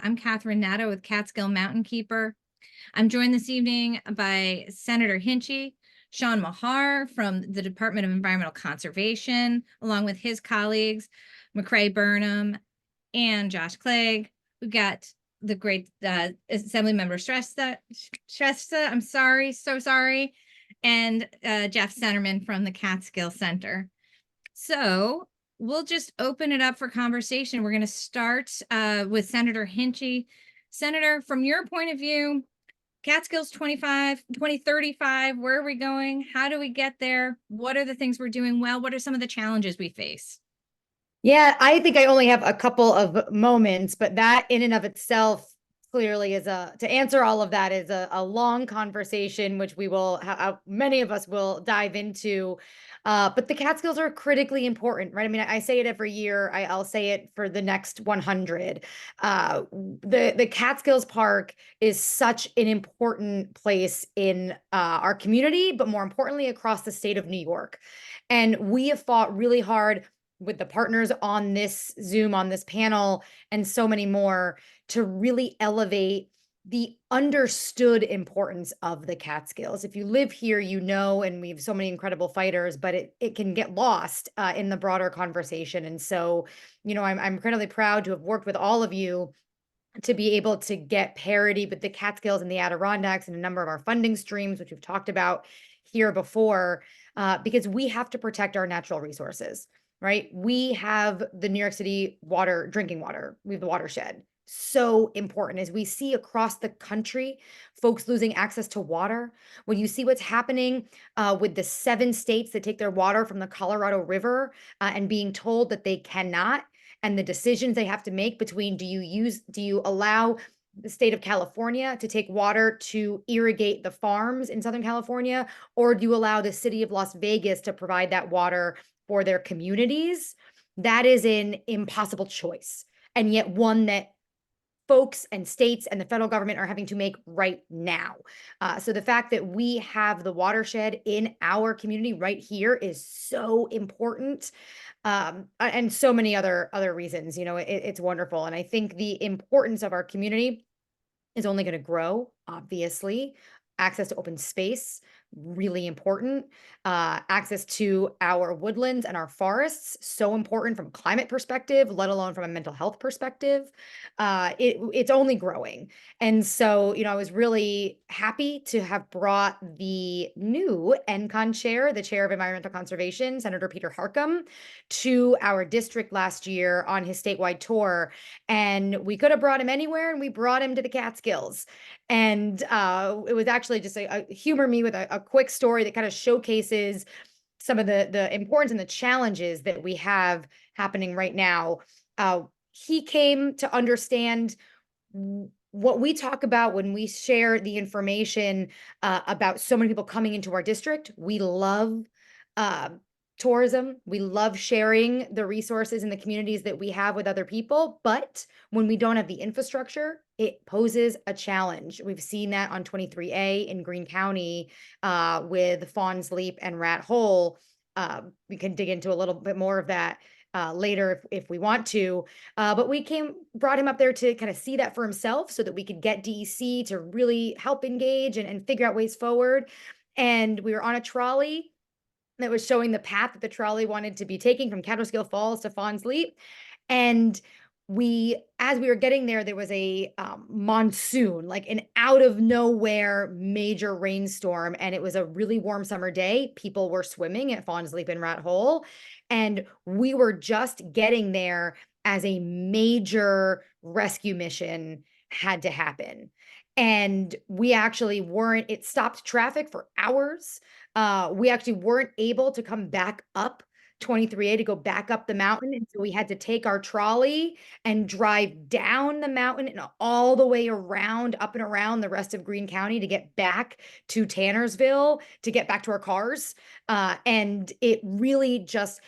I'm Catherine Natta with Catskill Mountainkeeper. I'm joined this evening by Senator Hinchey, Sean Mahar from the Department of Environmental Conservation, along with his colleagues, McCrae Burnham and Josh Clegg. We've got the great Assemblymember Shrestha, I'm sorry, so sorry, and Jeff Senterman from the Catskill Center. So we'll just open it up for conversation. We're going to start with Senator Hinchey. Senator, from your point of view, Catskills 2035, where are we going? How do we get there? What are the things we're doing well? What are some of the challenges we face? Yeah, I think I only have a couple of moments, but that in and of itself clearly is to answer all of that is a long conversation, which we will, many of us will dive into. But the Catskills are critically important, right? I mean, I say it every year. I'll say it for the next 100. The Catskills Park is such an important place in our community, but more importantly, across the state of New York. And we have fought really hard with the partners on this Zoom, on this panel, and so many more to really elevate the understood importance of the Catskills. If you live here, you know, and we have so many incredible fighters, but it can get lost in the broader conversation. And so, you know, I'm incredibly proud to have worked with all of you to be able to get parity with the Catskills and the Adirondacks and a number of our funding streams, which we've talked about here before, because we have to protect our natural resources, right? We have the New York City water, drinking water. We have the watershed. So important as we see across the country, folks losing access to water. When you see what's happening with the 7 states that take their water from the Colorado River and being told that they cannot, and the decisions they have to make between do you allow the state of California to take water to irrigate the farms in Southern California, or do you allow the city of Las Vegas to provide that water for their communities? That is an impossible choice, and yet one that folks and states and the federal government are having to make right now. So the fact that we have the watershed in our community right here is so important. And so many other reasons, you know, it's wonderful. And I think the importance of our community is only going to grow, obviously. Access to open space, really important. Access to our woodlands and our forests, so important from a climate perspective, let alone from a mental health perspective. It's only growing. And so, you know, I was really happy to have brought the new ENCON chair, the chair of environmental conservation, Senator Peter Harcum, to our district last year on his statewide tour. And we could have brought him anywhere, and we brought him to the Catskills. And it was actually just a humor me with a quick story that kind of showcases some of the importance and the challenges that we have happening right now. He came to understand what we talk about when we share the information about so many people coming into our district. We love tourism. We love sharing the resources in the communities that we have with other people. But when we don't have the infrastructure, it poses a challenge. We've seen that on 23A in Greene County with Fawn's Leap and Rat Hole. We can dig into a little bit more of that later if we want to. But we brought him up there to kind of see that for himself so that we could get DEC to really help engage and figure out ways forward. And we were on a trolley that was showing the path that the trolley wanted to be taking from Catskill Falls to Fawn's Leap. And as we were getting there, there was a monsoon, like an out of nowhere major rainstorm. And it was a really warm summer day. People were swimming at Fawn's Leap and Rat Hole. And we were just getting there as a major rescue mission had to happen. And we actually it stopped traffic for hours. We actually weren't able to come back up 23A to go back up the mountain. And so we had to take our trolley and drive down the mountain and all the way around, up and around the rest of Greene County to get back to Tannersville, to get back to our cars. And it really just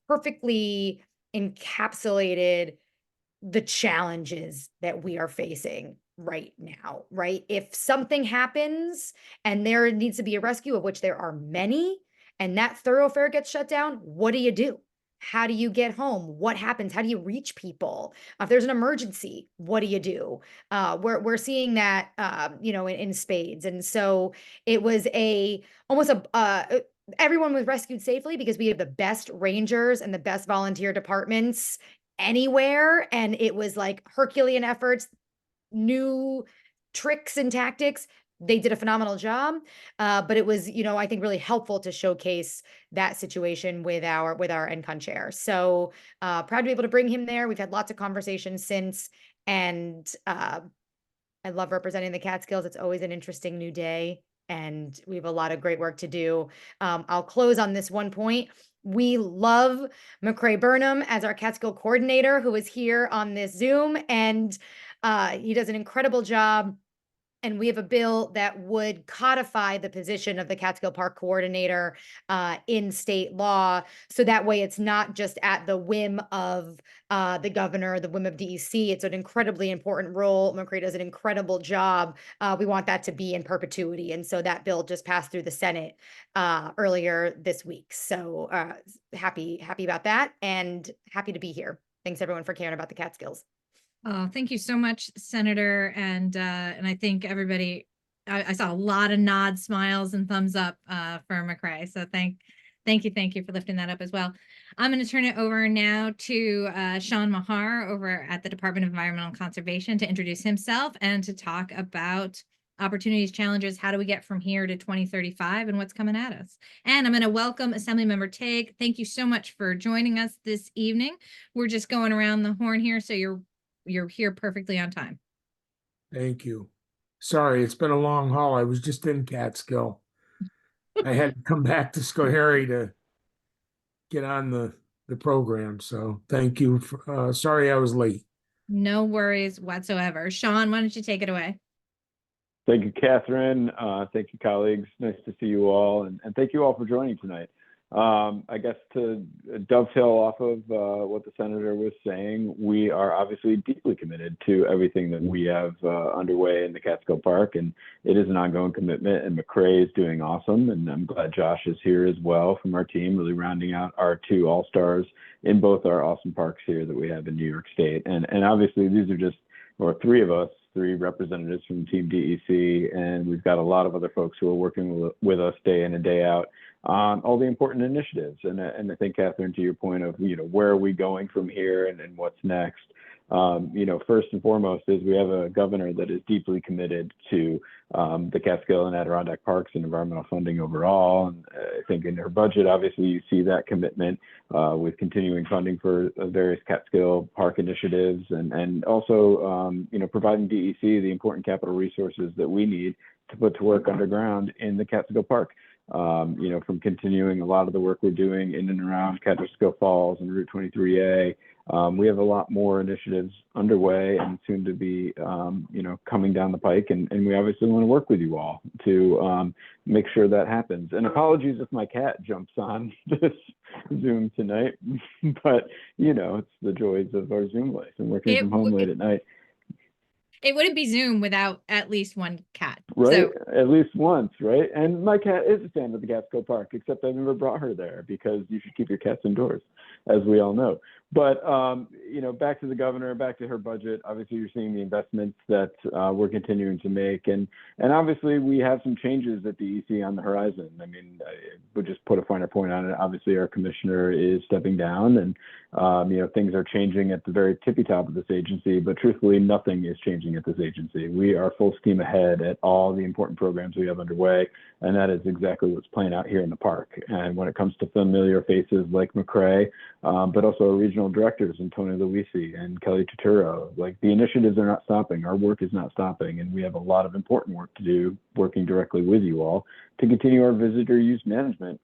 perfectly encapsulated the challenges that we are facing right now, right? If something happens and there needs to be a rescue, of which there are many, and that thoroughfare gets shut down, what do you do? how do you get home? What happens? How do you reach people? If there's an emergency, what do you do? We're seeing that, in spades. And so it was almost everyone was rescued safely because we have the best rangers and the best volunteer departments anywhere. And it was like Herculean efforts, new tricks and tactics. They did a phenomenal job, but it was, I think really helpful to showcase that situation with our NCON chair. So proud to be able to bring him there. We've had lots of conversations since, and I love representing the Catskills. It's always an interesting new day, and we have a lot of great work to do. I'll close on this one point. We love McCrae Burnham as our Catskill coordinator, who is here on this Zoom, and he does an incredible job. And we have a bill that would codify the position of the Catskill Park coordinator in state law. So that way it's not just at the whim of the governor, the whim of DEC. It's an incredibly important role. McCrae does an incredible job. We want that to be in perpetuity. And so that bill just passed through the Senate earlier this week. So happy about that, and happy to be here. Thanks everyone for caring about the Catskills. Oh, thank you so much, Senator. And I think everybody, I saw a lot of nods, smiles, and thumbs up for McCrae. So thank you for lifting that up as well. I'm going to turn it over now to Sean Mahar over at the Department of Environmental Conservation to introduce himself and to talk about opportunities, challenges, how do we get from here to 2035 and what's coming at us. And I'm going to welcome Assemblymember Tague. Thank you so much for joining us this evening. We're just going around the horn here, so you're here perfectly on time. Thank you. Sorry, it's been a long haul. I was just in Catskill. I had to come back to Schoharie to get on the program. So thank you. Sorry I was late. No worries whatsoever. Sean, why don't you take it away? Thank you, Catherine. Thank you, colleagues. Nice to see you all. And thank you all for joining tonight. I guess to dovetail off of what the senator was saying, we are obviously deeply committed to everything that we have underway in the Catskill Park, and it is an ongoing commitment, and McCrae is doing awesome, and I'm glad Josh is here as well from our team, really rounding out our two all-stars in both our awesome parks here that we have in New York State. And obviously these are just, or three of us, three representatives from Team DEC, and we've got a lot of other folks who are working with us day in and day out on all the important initiatives. And I think, Catherine, to your point of, where are we going from here and what's next? First and foremost is we have a governor that is deeply committed to the Catskill and Adirondack parks and environmental funding overall. And I think in her budget, obviously, you see that commitment with continuing funding for various Catskill Park initiatives, and also, providing DEC the important capital resources that we need to put to work underground in the Catskill Park. From continuing a lot of the work we're doing in and around Catskill Falls and Route 23A. We have a lot more initiatives underway and soon to be, coming down the pike. And we obviously want to work with you all to make sure that happens. And apologies if my cat jumps on this Zoom tonight, but, it's the joys of our Zoom life and working from home late at night. It wouldn't be Zoom without at least one cat. Right, So. at least once, right? And my cat is a fan of the Catskill Park, except I've never brought her there because you should keep your cats indoors, as we all know. But, back to the governor, back to her budget, obviously you're seeing the investments that we're continuing to make. And obviously we have some changes at DEC on the horizon. I mean, I would just put a finer point on it. Obviously our commissioner is stepping down, and, things are changing at the very tippy top of this agency, but truthfully, nothing is changing at this agency. We are full steam ahead at all the important programs we have underway, and that is exactly what's playing out here in the park. And when it comes to familiar faces like McCrae, but also our regional directors, Antonio Luisi and Kelly Turturro, like the initiatives are not stopping. Our work is not stopping, and we have a lot of important work to do working directly with you all to continue our visitor use management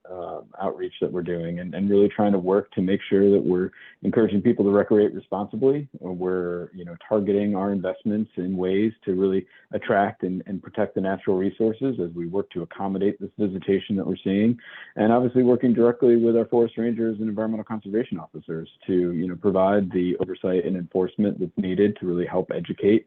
outreach that we're doing, and really trying to work to make sure that we're encouraging people to recreate responsibly. We're targeting our investments in ways to really attract and protect the natural resources as we work to accommodate this visitation that we're seeing, and obviously working directly with our forest rangers and environmental conservation officers to provide the oversight and enforcement that's needed to really help educate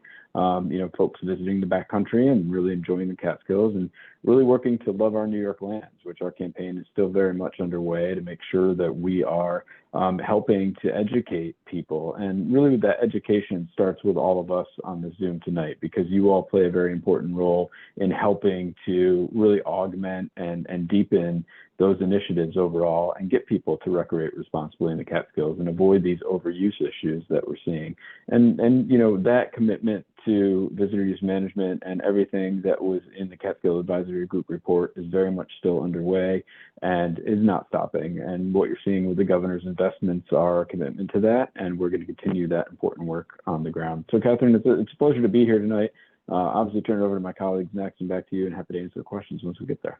folks visiting the backcountry and really enjoying the Catskills, and really working to love our New York lands, which our campaign is still very much underway to make sure that we are helping to educate people. And really that education starts with all of us on the Zoom tonight, because you all play a very important role in helping to really augment and deepen those initiatives overall and get people to recreate responsibly in the Catskills and avoid these overuse issues that we're seeing. And you know, that commitment to visitor use management and everything that was in the Catskill Advisory Group report is very much still underway and is not stopping. And what you're seeing with the governor's investments are a commitment to that, and we're going to continue that important work on the ground. So Catherine, it's a pleasure to be here tonight. Obviously turn it over to my colleagues next and back to you, and happy to answer questions once we get there.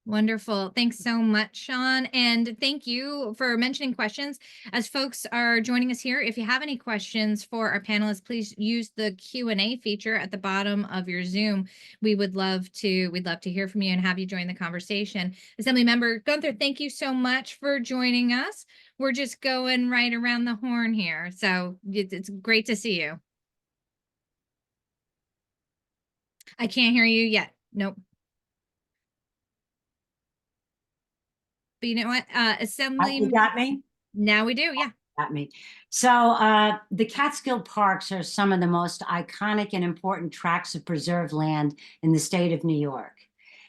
Wonderful. Thanks so much, Sean. And thank you for mentioning questions. As folks are joining us here, if you have any questions for our panelists, please use the Q&A feature at the bottom of your Zoom. We'd love to hear from you and have you join the conversation. Assemblymember Gunther, thank you so much for joining us. We're just going right around the horn here. So it's great to see you. I can't hear you yet. Nope. But you know what? Assembly. You got me? Now we do, yeah. Got me. So the Catskill Parks are some of the most iconic and important tracts of preserved land in the state of New York.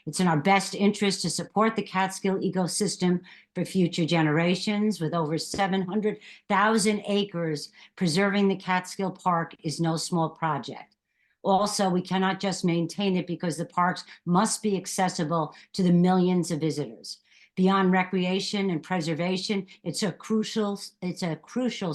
It's in our best interest to support the Catskill ecosystem for future generations. With over 700,000 acres, preserving the Catskill Park is no small project. Also, we cannot just maintain it because the parks must be accessible to the millions of visitors. Beyond recreation and preservation, it's a crucial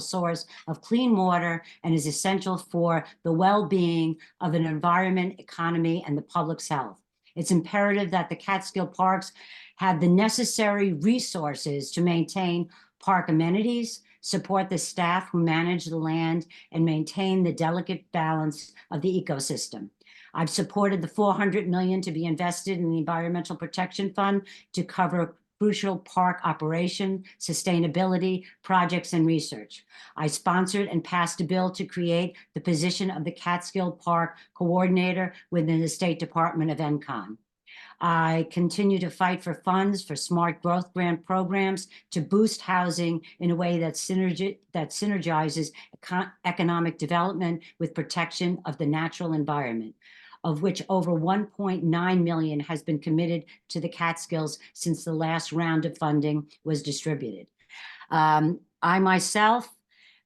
source of clean water and is essential for the well-being of an environment, economy, and the public's health. It's imperative that the Catskill Parks have the necessary resources to maintain park amenities, support the staff who manage the land, and maintain the delicate balance of the ecosystem. I've supported the $400 million to be invested in the Environmental Protection Fund to cover crucial park operation, sustainability, projects, and research. I sponsored and passed a bill to create the position of the Catskill Park Coordinator within the State Department of ENCON. I continue to fight for funds for smart growth grant programs to boost housing in a way that synergizes economic development with protection of the natural environment, of which over 1.9 million has been committed to the Catskills since the last round of funding was distributed. I myself,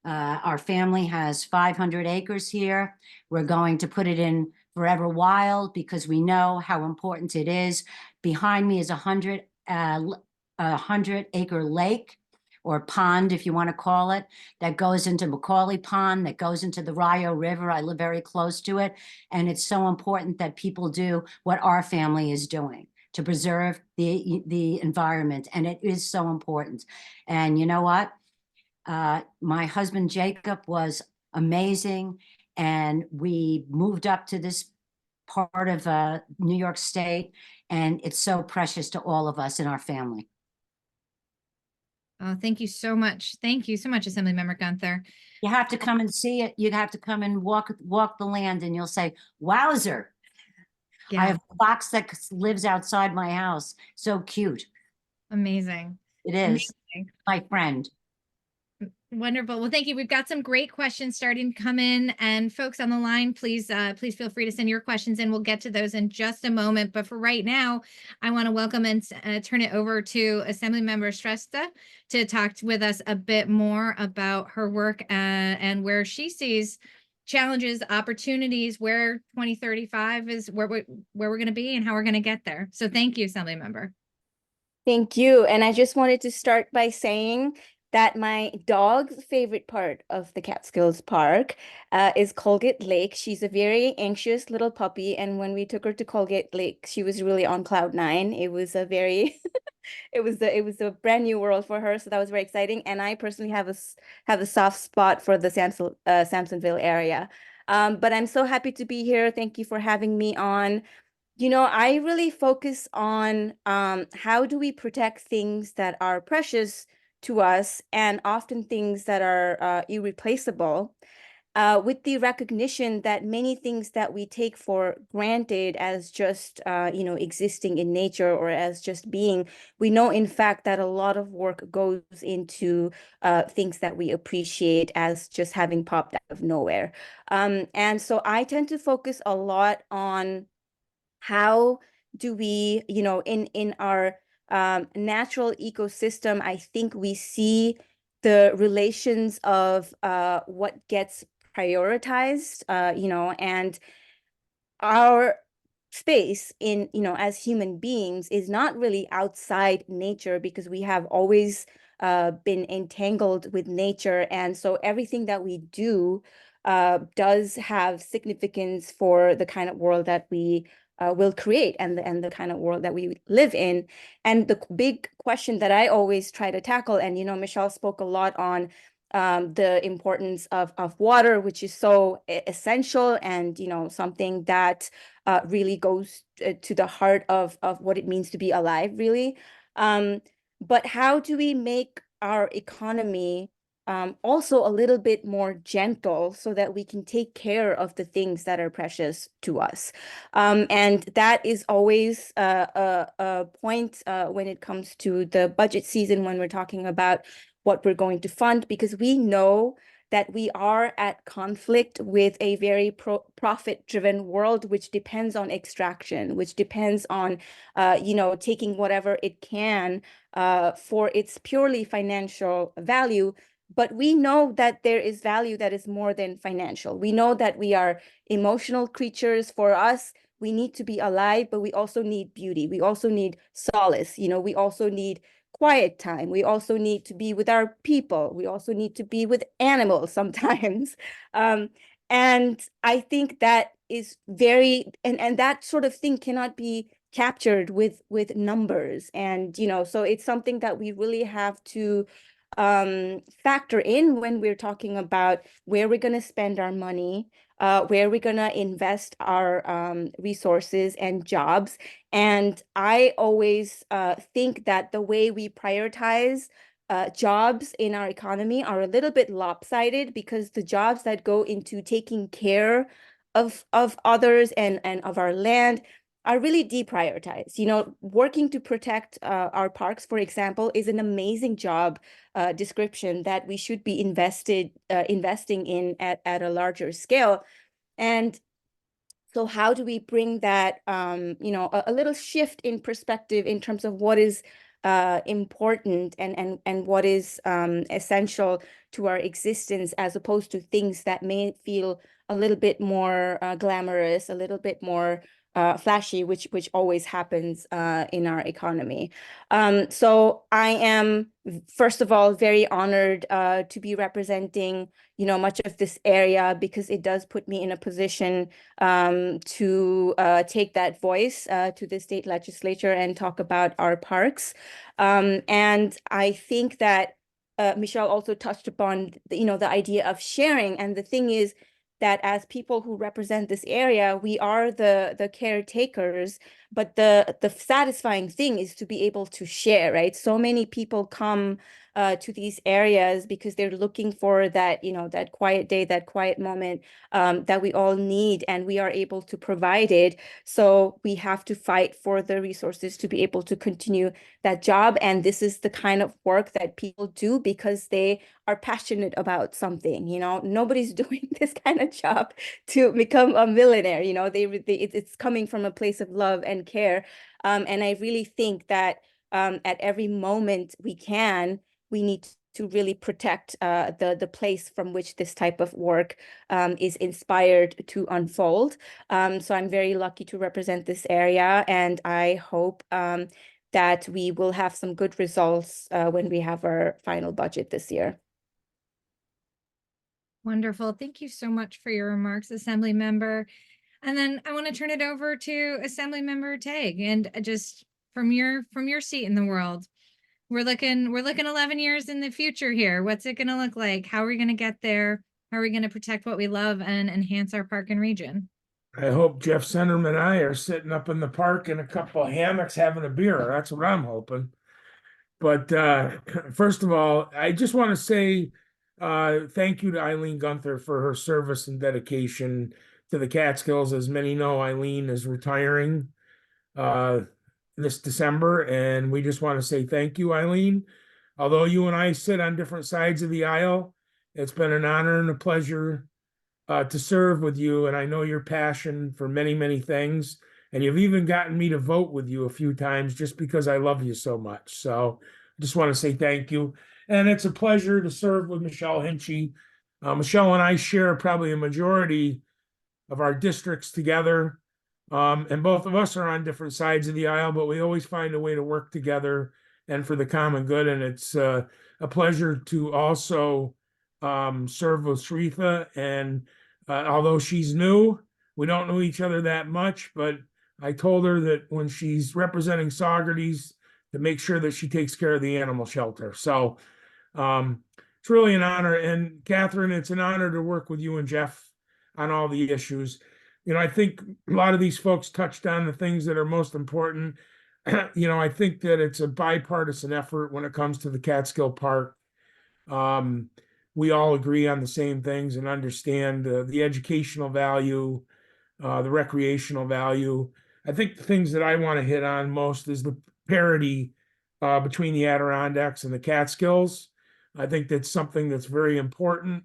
our family has 500 acres here. We're going to put it in Forever Wild because we know how important it is. Behind me is a 100-acre lake, or pond, if you want to call it, that goes into Macaulay Pond, that goes into the Rio River. I live very close to it. And it's so important that people do what our family is doing to preserve the environment. And it is so important. And you know what? My husband, Jacob, was amazing. And we moved up to this part of New York State. And it's so precious to all of us in our family. Oh, thank you so much. Thank you so much, Assemblymember Gunther. You have to come and see it. You'd have to come and walk the land, and you'll say, wowzer. Yeah. I have a fox that lives outside my house. So cute. Amazing. It is. Amazing. My friend. Wonderful. Well, thank you. We've got some great questions starting to come in, and folks on the line, please feel free to send your questions in. We'll get to those in just a moment. But for right now, I want to welcome and turn it over to Assemblymember Shrestha to talk with us a bit more about her work and where she sees challenges, opportunities, where 2035 is, where we're going to be and how we're going to get there. So thank you, Assemblymember. Thank you. And I just wanted to start by saying that my dog's favorite part of the Catskills Park is Colgate Lake. She's a very anxious little puppy, and when we took her to Colgate Lake, she was really on cloud nine. It was a very, it was a brand new world for her, so that was very exciting. And I personally have a soft spot for the Sampsonville area. But I'm so happy to be here. Thank you for having me on. You know, I really focus on how do we protect things that are precious to us and often things that are irreplaceable. with the recognition that many things that we take for granted as just, existing in nature or as just being, we know in fact that a lot of work goes into things that we appreciate as just having popped out of nowhere. And so I tend to focus a lot on how do we, in our natural ecosystem, I think we see the relations of what gets prioritized, and our space in, as human beings is not really outside nature because we have always been entangled with nature. And so everything that we do does have significance for the kind of world that we will create and the kind of world that we live in. And the big question that I always try to tackle, and, Michelle spoke a lot on the importance of water, which is so essential and, something that really goes to the heart of what it means to be alive, really. But how do we make our economy also a little bit more gentle so that we can take care of the things that are precious to us? And that is always a point when it comes to the budget season, when we're talking about what we're going to fund, because we know that we are at conflict with a very profit-driven world, which depends on extraction, which depends on, taking whatever it can for its purely financial value. But we know that there is value that is more than financial. We know that we are emotional creatures. For us, we need to be alive, but we also need beauty. We also need solace. We also need quiet time. We also need to be with our people. We also need to be with animals sometimes. And I think that is very, and that sort of thing cannot be captured with numbers. And, so it's something that we really have to factor in when we're talking about where we're going to spend our money, where we're going to invest our resources and jobs. And I always think that the way we prioritize jobs in our economy are a little bit lopsided, because the jobs that go into taking care of others and of our land are really deprioritized. Working to protect our parks, for example, is an amazing job description that we should be investing in at a larger scale. And so how do we bring that, a little shift in perspective in terms of what is important and what is essential to our existence, as opposed to things that may feel a little bit more glamorous, a little bit more flashy, which always happens in our economy. So I am, first of all, very honored to be representing, much of this area, because it does put me in a position to take that voice to the state legislature and talk about our parks. And I think that Michelle also touched upon, the idea of sharing. And the thing is that as people who represent this area, we are the caretakers, but the satisfying thing is to be able to share, right? So many people come to these areas because they're looking for that, that quiet day, that quiet moment that we all need, and we are able to provide it. So we have to fight for the resources to be able to continue that job. And this is the kind of work that people do because they are passionate about something. Nobody's doing this kind of job to become a millionaire. It's coming from a place of love and care. And I really think that at every moment we need to really protect the place from which this type of work is inspired to unfold. So I'm very lucky to represent this area, and I hope that we will have some good results when we have our final budget this year. Wonderful. Thank you so much for your remarks, Assemblymember. And then I want to turn it over to Assemblymember Tague, and just from your seat in the world. We're looking 11 years in the future here. What's it going to look like? How are we going to get there? How are we going to protect what we love and enhance our park and region? I hope Jeff Senterman and I are sitting up in the park in a couple of hammocks having a beer. That's what I'm hoping. But first of all, I just want to say thank you to Aileen Gunther for her service and dedication to the Catskills. As many know, Aileen is retiring this December, and we just want to say thank you, Aileen. Although you and I sit on different sides of the aisle, it's been an honor and a pleasure to serve with you, and I know your passion for many, many things. And you've even gotten me to vote with you a few times just because I love you so much. So I just want to say thank you. And it's a pleasure to serve with Michelle Hinchey. Michelle and I share probably a majority of our districts together. And both of us are on different sides of the aisle, but we always find a way to work together and for the common good. And it's a pleasure to also serve with Shrestha. And although she's new, we don't know each other that much, but I told her that when she's representing Saugerties, to make sure that she takes care of the animal shelter. So it's really an honor. And Catherine, it's an honor to work with you and Jeff on all the issues. I think a lot of these folks touched on the things that are most important. I think that it's a bipartisan effort when it comes to the Catskill Park. We all agree on the same things and understand the educational value, the recreational value. I think the things that I want to hit on most is the parity between the Adirondacks and the Catskills. I think that's something that's very important.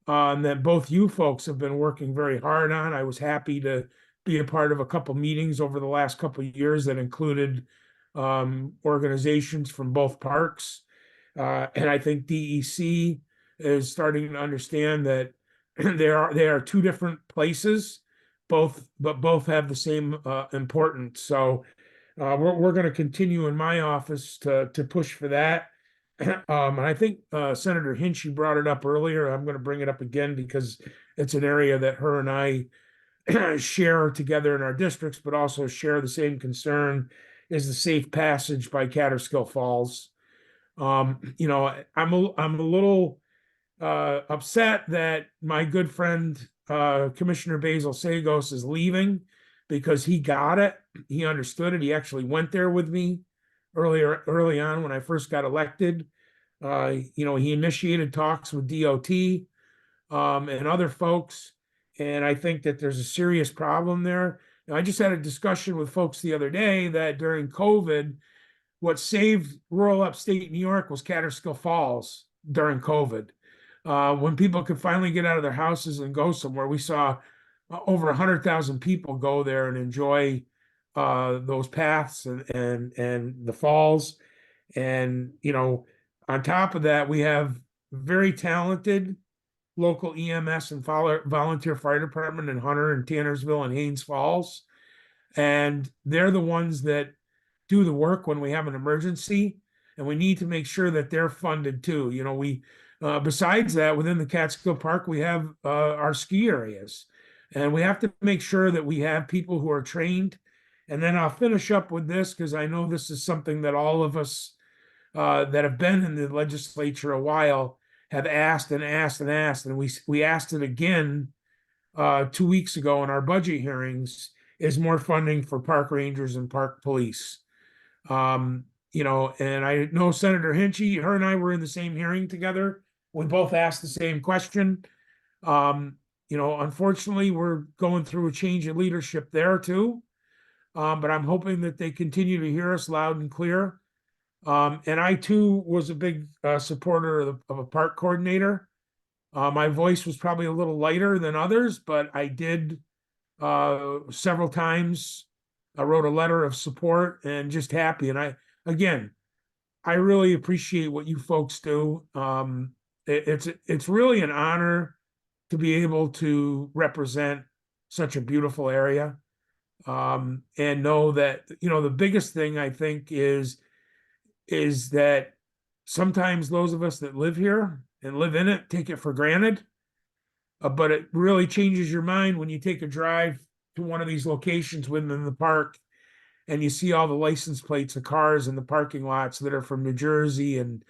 That both you folks have been working very hard on. I was happy to be a part of a couple meetings over the last couple of years that included organizations from both parks. And I think DEC is starting to understand that they are two different places, but both have the same importance. So we're going to continue in my office to push for that. And I think Senator Hinchey brought it up earlier. I'm going to bring it up again because it's an area that her and I share together in our districts, but also share the same concern, is the safe passage by Catskill Falls. I'm a little upset that my good friend Commissioner Basil Sagos is leaving because he got it. He understood it. He actually went there with me early on when I first got elected. He initiated talks with DOT and other folks, and I think that there's a serious problem there. I just had a discussion with folks the other day that during COVID, what saved rural upstate New York was Catskill Falls during COVID. When people could finally get out of their houses and go somewhere, we saw over 100,000 people go there and enjoy those paths and the falls. And on top of that, we have very talented local EMS and volunteer fire department in Hunter and Tannersville and Haynes Falls. And they're the ones that do the work when we have an emergency. And we need to make sure that they're funded too. Besides that, within the Catskill Park, we have our ski areas. And we have to make sure that we have people who are trained. And then I'll finish up with this because I know this is something that all of us that have been in the legislature a while have asked and asked and asked. And we asked it again 2 weeks ago in our budget hearings, is more funding for park rangers and park police. And I know Senator Hinchey, her and I were in the same hearing together. We both asked the same question. Unfortunately, we're going through a change in leadership there too. But I'm hoping that they continue to hear us loud and clear. And I too was a big supporter of a park coordinator. My voice was probably a little lighter than others, but I did several times. I wrote a letter of support and just happy. And I really appreciate what you folks do. It's really an honor to be able to represent such a beautiful area. And know that, the biggest thing I think is that sometimes those of us that live here and live in it take it for granted. But it really changes your mind when you take a drive to one of these locations within the park and you see all the license plates of cars in the parking lots that are from New Jersey and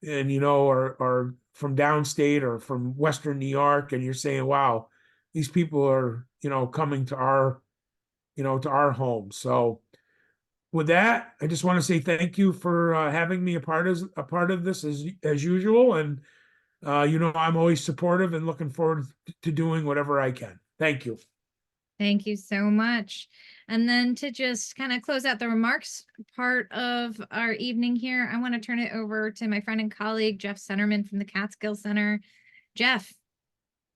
or from downstate or from Western New York, and you're saying, wow, these people are, coming to our home. So with that, I just want to say thank you for having me a part of this as usual. And I'm always supportive and looking forward to doing whatever I can. Thank you. Thank you so much. And then to just kind of close out the remarks part of our evening here, I want to turn it over to my friend and colleague, Jeff Senterman from the Catskill Center. Jeff,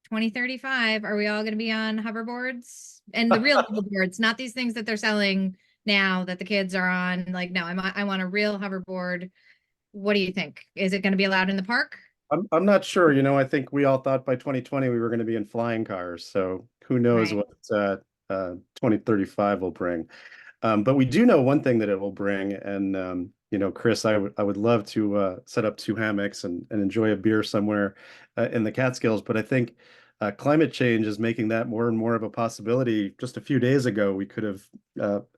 2035, are we all going to be on hoverboards? And the real hoverboards, not these things that they're selling now that the kids are on. Like, no, I want a real hoverboard. What do you think? Is it going to be allowed in the park? I'm not sure. I think we all thought by 2020 we were going to be in flying cars. So who knows Right. what 2035 will bring. But we do know one thing that it will bring. And Chris, I would love to set up 2 hammocks and enjoy a beer somewhere in the Catskills. But I think climate change is making that more and more of a possibility. Just a few days ago, we could have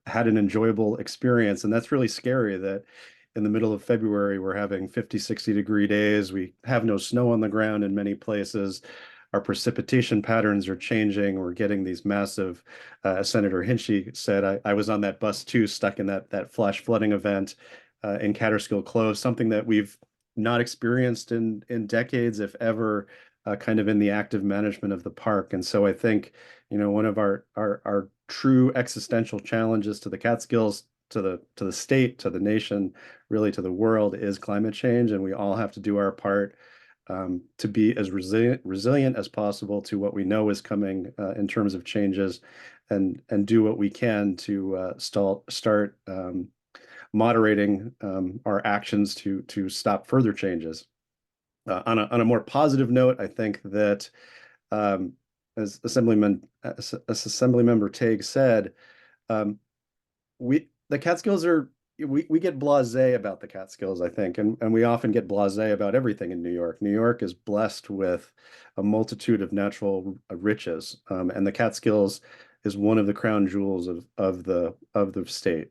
had an enjoyable experience, and that's really scary that in the middle of February, we're having 50, 60-degree days. We have no snow on the ground in many places. Our precipitation patterns are changing. We're getting these massive, as Senator Hinchey said, I was on that bus too, stuck in that flash flooding event in Catskill Close, something that we've not experienced in decades, if ever, kind of in the active management of the park. And so I think, one of our true existential challenges to the Catskills, to the state, to the nation, really to the world, is climate change, and we all have to do our part to be as resilient as possible to what we know is coming in terms of changes, and do what we can to start moderating our actions to stop further changes. On a more positive note, I think that as Assemblymember Tague said, the Catskills we get blasé about the Catskills, I think, and we often get blasé about everything in New York. New York is blessed with a multitude of natural riches, and the Catskills is one of the crown jewels of the state.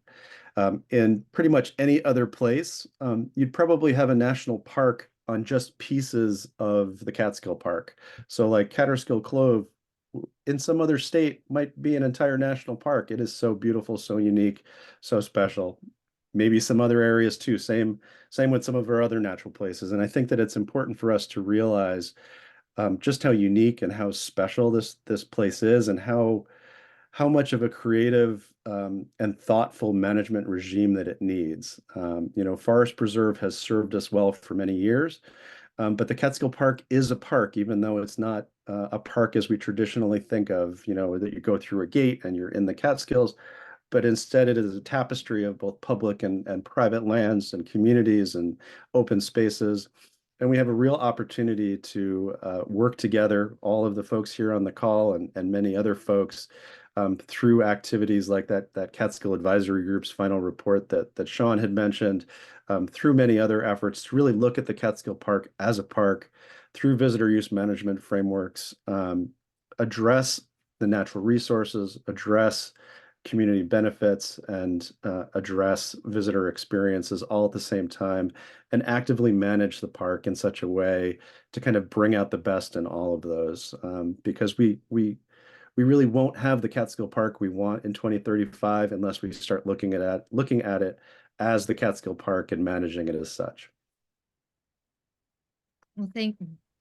In pretty much any other place, you'd probably have a national park on just pieces of the Catskill Park. So like Catskill Clove in some other state might be an entire national park. It is so beautiful, so unique, so special. Maybe some other areas too. Same with some of our other natural places. And I think that it's important for us to realize just how unique and how special this place is, and how much of a creative and thoughtful management regime that it needs. Forest Preserve has served us well for many years, but the Catskill Park is a park, even though it's not a park as we traditionally think of, that you go through a gate and you're in the Catskills, but instead it is a tapestry of both public and private lands and communities and open spaces. And we have a real opportunity to work together, all of the folks here on the call and many other folks, through activities like that Catskill Advisory Group's final report that Sean had mentioned, through many other efforts to really look at the Catskill Park as a park, through visitor use management frameworks, address the natural resources, address community benefits, and address visitor experiences all at the same time, and actively manage the park in such a way to kind of bring out the best in all of those, because we really won't have the Catskill Park we want in 2035 unless we start looking at it as the Catskill Park and managing it as such. Well,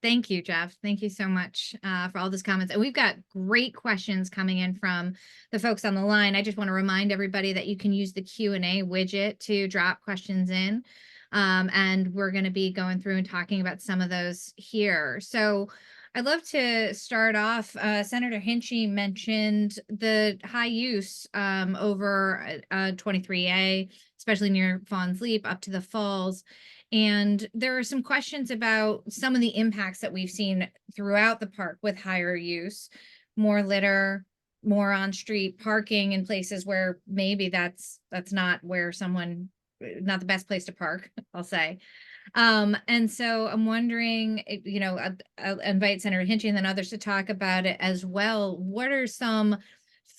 thank you, Jeff. Thank you so much for all those comments. And we've got great questions coming in from the folks on the line. I just want to remind everybody that you can use the Q&A widget to drop questions in. And we're going to be going through and talking about some of those here. So I'd love to start off. Senator Hinchey mentioned the high use over 23A, especially near Fawn's Leap up to the falls. And there are some questions about some of the impacts that we've seen throughout the park with higher use, more litter, more on-street parking in places where maybe that's not where not the best place to park, I'll say. And so I'm wondering, I'll invite Senator Hinchey and then others to talk about it as well. What are some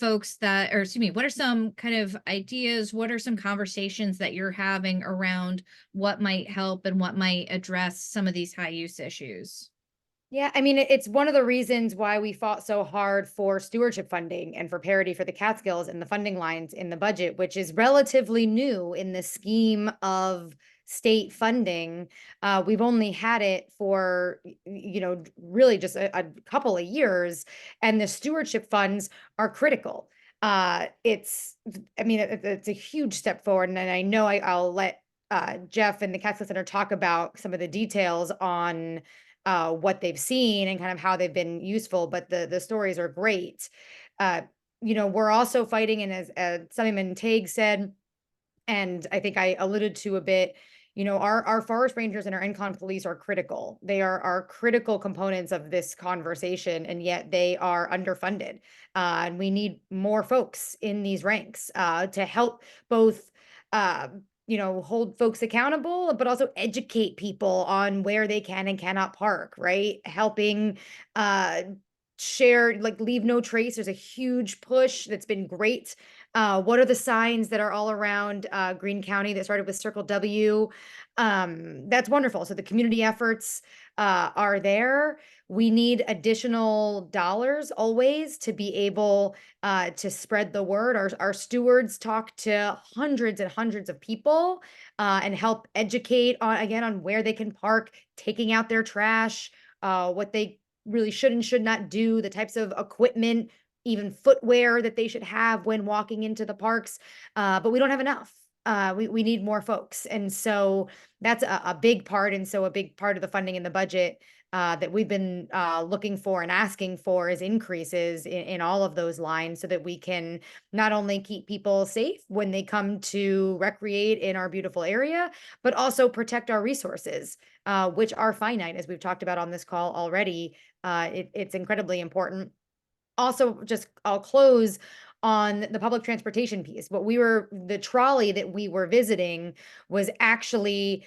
what are some kind of ideas? What are some conversations that you're having around what might help and what might address some of these high use issues? Yeah, I mean, it's one of the reasons why we fought so hard for stewardship funding and for parity for the Catskills and the funding lines in the budget, which is relatively new in the scheme of state funding. We've only had it for, really just a couple of years, and the stewardship funds are critical. It's a huge step forward, and I know I'll let Jeff and the Catskill Center talk about some of the details on what they've seen and kind of how they've been useful, but the stories are great. We're also fighting, and as Assemblyman Tague said, and I think I alluded to a bit, our forest rangers and our Encon police are critical. They are critical components of this conversation, and yet they are underfunded. And we need more folks in these ranks to help both hold folks accountable, but also educate people on where they can and cannot park, right? Helping share, like, leave no trace. There's a huge push that's been great. What are the signs that are all around Greene County that started with Circle W? That's wonderful. So the community efforts are there. We need additional dollars always to be able to spread the word. Our stewards talk to hundreds and hundreds of people and help educate on where they can park, taking out their trash, what they really should and should not do, the types of equipment, even footwear that they should have when walking into the parks. But we don't have enough. We need more folks. And so that's a big part. And so a big part of the funding in the budget that we've been looking for and asking for is increases in all of those lines, so that we can not only keep people safe when they come to recreate in our beautiful area, but also protect our resources, which are finite, as we've talked about on this call already. It's incredibly important. Also, I'll close on the public transportation piece. The trolley that we were visiting was actually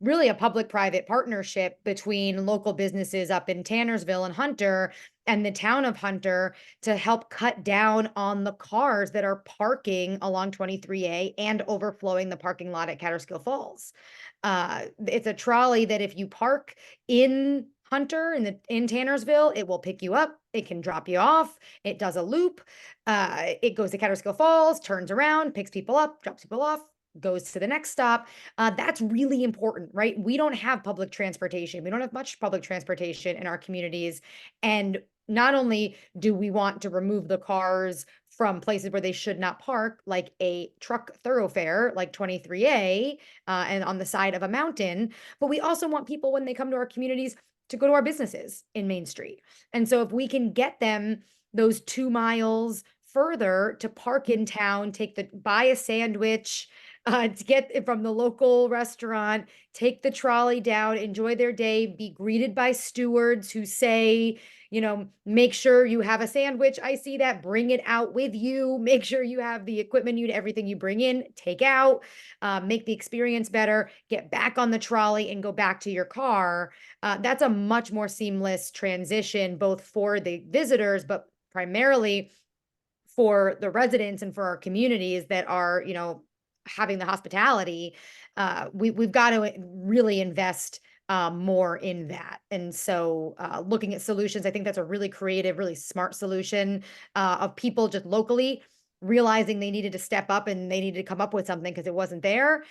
really a public-private partnership between local businesses up in Tannersville and Hunter and the town of Hunter to help cut down on the cars that are parking along 23A and overflowing the parking lot at Catskill Falls. It's a trolley that if you park in Hunter in Tannersville, it will pick you up. It can drop you off. It does a loop. It goes to Catskill Falls, turns around, picks people up, drops people off, goes to the next stop. That's really important, right? We don't have public transportation. We don't have much public transportation in our communities. And not only do we want to remove the cars from places where they should not park, like a truck thoroughfare, like 23A, and on the side of a mountain, but we also want people, when they come to our communities, to go to our businesses in Main Street. And so if we can get them those 2 miles further to park in town, buy a sandwich, to get it from the local restaurant, take the trolley down, enjoy their day, be greeted by stewards who say, make sure you have a sandwich. I see that. Bring it out with you. Make sure you have the equipment everything you bring in, take out, make the experience better, get back on the trolley and go back to your car. That's a much more seamless transition, both for the visitors, but primarily for the residents and for our communities that are, having the hospitality. We've got to really invest more in that. And so looking at solutions, I think that's a really creative, really smart solution of people just locally realizing they needed to step up and they needed to come up with something because it wasn't there,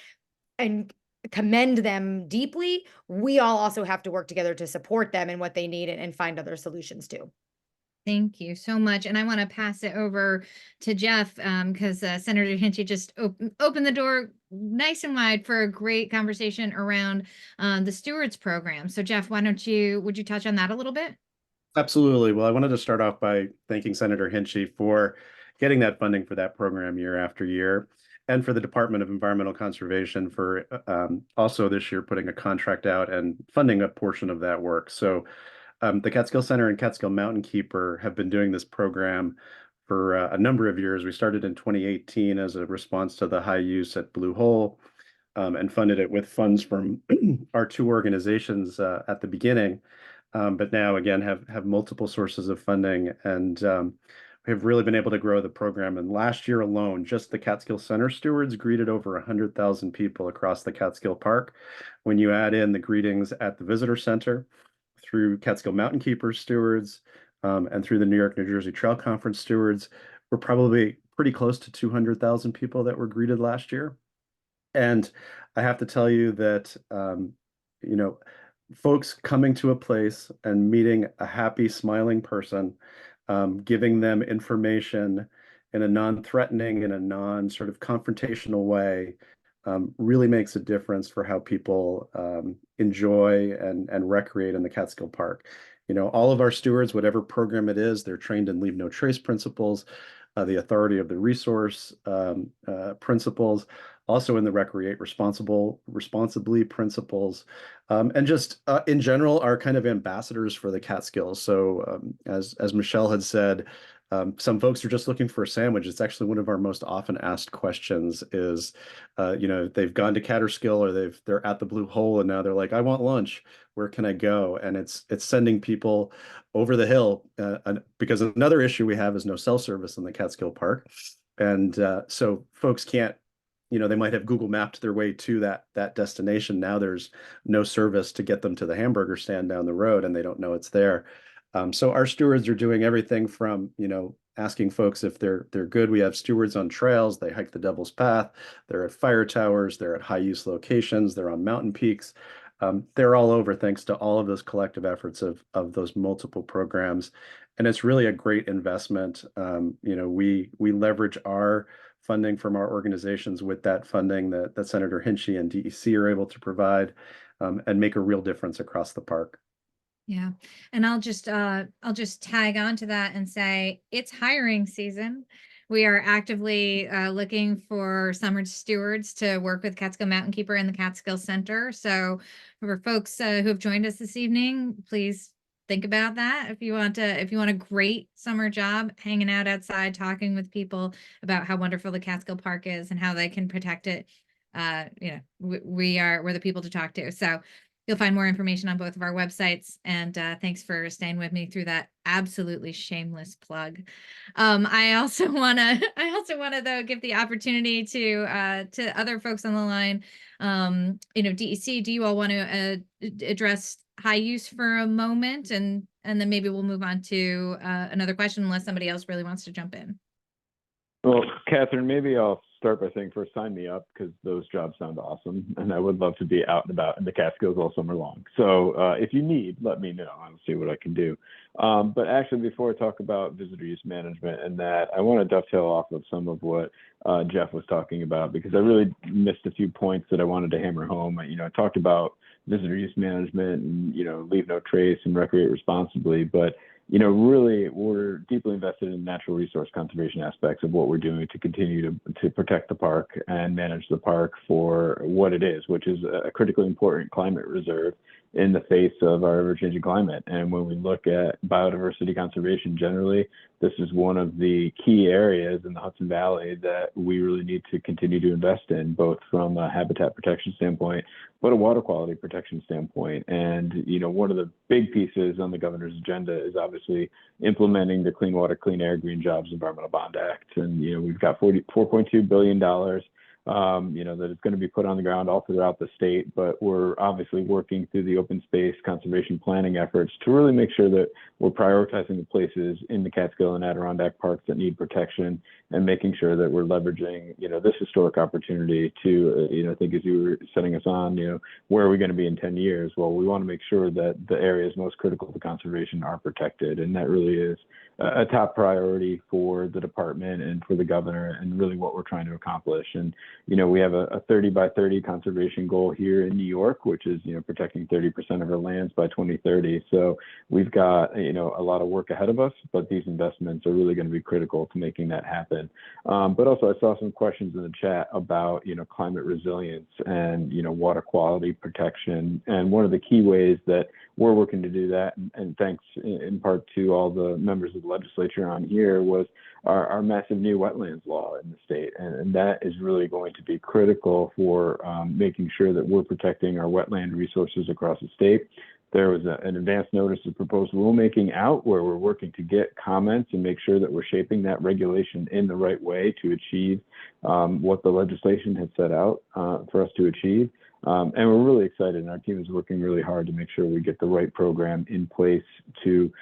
and commend them deeply. We all also have to work together to support them in what they need and find other solutions too. Thank you so much. And I want to pass it over to Jeff because Senator Hinchey just opened the door nice and wide for a great conversation around the Stewards program. So Jeff, would you touch on that a little bit? Absolutely. Well, I wanted to start off by thanking Senator Hinchey for getting that funding for that program year after year, and for the Department of Environmental Conservation for also this year putting a contract out and funding a portion of that work. So the Catskill Center and Catskill Mountainkeeper have been doing this program for a number of years. We started in 2018 as a response to the high use at Blue Hole, and funded it with funds from our 2 organizations at the beginning, but now again have multiple sources of funding, and we have really been able to grow the program. And last year alone, just the Catskill Center stewards greeted over 100,000 people across the Catskill Park. When you add in the greetings at the visitor center, through Catskill Mountainkeeper stewards, and through the New York, New Jersey Trail Conference stewards, we're probably pretty close to 200,000 people that were greeted last year. And I have to tell you that, you know, folks coming to a place and meeting a happy, smiling person, giving them information in a non-threatening, in a non-sort of confrontational way, really makes a difference for how people enjoy and recreate in the Catskill Park. You know, all of our stewards, whatever program it is, they're trained in leave no trace principles, the authority of the resource principles, also in the recreate responsibly principles, and just in general are kind of ambassadors for the Catskills. So as Michelle had said, some folks are just looking for a sandwich. It's actually one of our most often asked questions is, you know, they've gone to Catskill or they're at the Blue Hole and now they're like, I want lunch. Where can I go? And it's sending people over the hill because another issue we have is no cell service in the Catskill Park. And so folks can't, you know, they might have Google mapped their way to that destination. Now there's no service to get them to the hamburger stand down the road and they don't know it's there. So our stewards are doing everything from, you know, asking folks if they're good. We have stewards on trails. They hike the Devil's Path. They're at fire towers. They're at high use locations. They're on mountain peaks. They're all over thanks to all of those collective efforts of those multiple programs. And it's really a great investment. You know, we leverage our funding from our organizations with that funding that Senator Hinchey and DEC are able to provide and make a real difference across the park. Yeah. And I'll just tag on to that and say it's hiring season. We are actively looking for summer stewards to work with Catskill Mountainkeeper and the Catskill Center. So for folks who have joined us this evening, please think about that. If you want a great summer job, hanging out outside, talking with people about how wonderful the Catskill Park is and how they can protect it, you know, we're the people to talk to. So you'll find more information on both of our websites. And thanks for staying with me through that absolutely shameless plug. I also want to though give the opportunity to other folks on the line. You know, DEC, do you all want to address high use for a moment, and then maybe we'll move on to another question unless somebody else really wants to jump in. Well, Catherine, maybe I'll start by saying first, sign me up because those jobs sound awesome. And I would love to be out and about in the Catskills all summer long. So if you need, let me know. I'll see what I can do. But actually, before I talk about visitor use management and that, I want to dovetail off of some of what Jeff was talking about, because I really missed a few points that I wanted to hammer home. You know, I talked about visitor use management and, you know, leave no trace and recreate responsibly. But you know, really, we're deeply invested in natural resource conservation aspects of what we're doing to continue to protect the park and manage the park for what it is, which is a critically important climate reserve in the face of our ever-changing climate. And when we look at biodiversity conservation generally, this is one of the key areas in the Hudson Valley that we really need to continue to invest in, both from a habitat protection standpoint, but a water quality protection standpoint. And, you know, one of the big pieces on the governor's agenda is obviously implementing the Clean Water, Clean Air, Green Jobs Environmental Bond Act. And, you know, we've got $4.2 billion you know, that is going to be put on the ground all throughout the state, but we're obviously working through the open space conservation planning efforts to really make sure that we're prioritizing the places in the Catskill and Adirondack parks that need protection and making sure that we're leveraging, you know, this historic opportunity to, you know, I think as you were setting us on, you know, where are we going to be in 10 years? Well, we want to make sure that the areas most critical to conservation are protected. And that really is a top priority for the department and for the governor and really what we're trying to accomplish. And, you know, we have a 30 by 30 conservation goal here in New York, which is, you know, protecting 30% of our lands by 2030. So we've got, you know, a lot of work ahead of us, but these investments are really going to be critical to making that happen. But also I saw some questions in the chat about, you know, climate resilience and, you know, water quality protection. And one of the key ways that we're working to do that, and thanks in part to all the members of the legislature on here, was our massive new wetlands law in the state. And that is really going to be critical for making sure that we're protecting our wetland resources across the state. There was an advance notice of proposed rulemaking out where we're working to get comments and make sure that we're shaping that regulation in the right way to achieve what the legislation had set out for us to achieve. And we're really excited, and our team is working really hard to make sure we get the right program in place to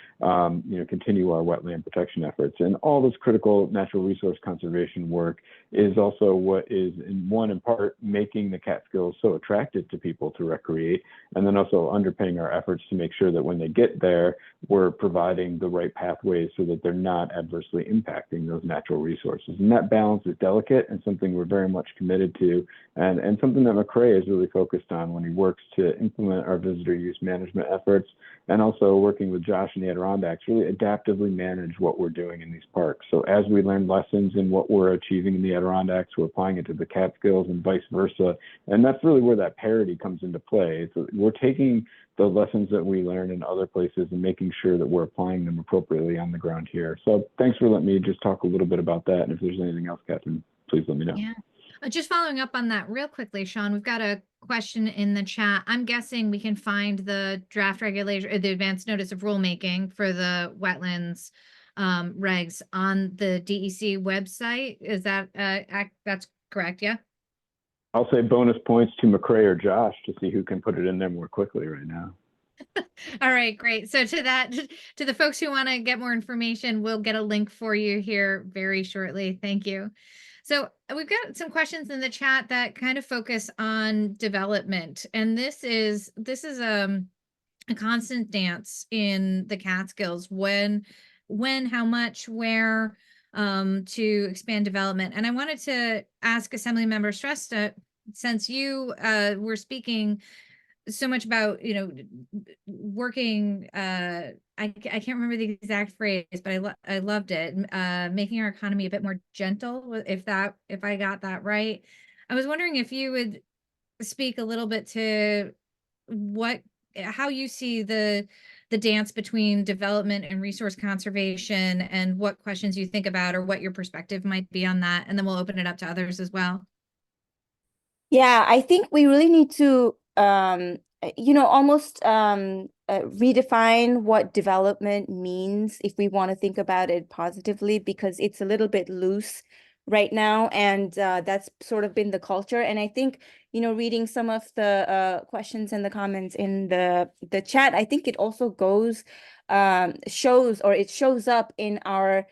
continue our wetland protection efforts. And all this critical natural resource conservation work is also what is in part making the Catskills so attractive to people to recreate, and then also underpinning our efforts to make sure that when they get there, we're providing the right pathways so that they're not adversely impacting those natural resources. And that balance is delicate and something we're very much committed to, and something that McCrae is really focused on when he works to implement our visitor use management efforts, and also working with Josh in the Adirondacks, really adaptively manage what we're doing in these parks. So as we learn lessons in what we're achieving in the Adirondacks, we're applying it to the Catskills and vice versa. And that's really where that parity comes into play. So we're taking the lessons that we learn in other places and making sure that we're applying them appropriately on the ground here. So thanks for letting me just talk a little bit about that. And if there's anything else, Catherine, please let me know. Yeah. Just following up on that real quickly, Sean, we've got a question in the chat. I'm guessing we can find the draft regulation or the advanced notice of rulemaking for the wetlands regs on the DEC website. Is that that's correct? Yeah. I'll say bonus points to McCrae or Josh to see who can put it in there more quickly right now. All right, great. So to the folks who want to get more information, we'll get a link for you here very shortly. Thank you. So we've got some questions in the chat that kind of focus on development, and this is a constant dance in the Catskills. When, how much, where, to expand development. And I wanted to ask Assemblymember Shrestha, since you were speaking so much about, working, I can't remember the exact phrase, but I loved it. Making our economy a bit more gentle, if I got that right. I was wondering if you would speak a little bit to how you see the dance between development and resource conservation, and what questions you think about, or what your perspective might be on that. And then we'll open it up to others as well. Yeah, I think we really need to, almost redefine what development means if we want to think about it positively, because it's a little bit loose right now, and that's sort of been the culture. And I think, reading some of the questions and the comments in the chat, I think it also shows up in our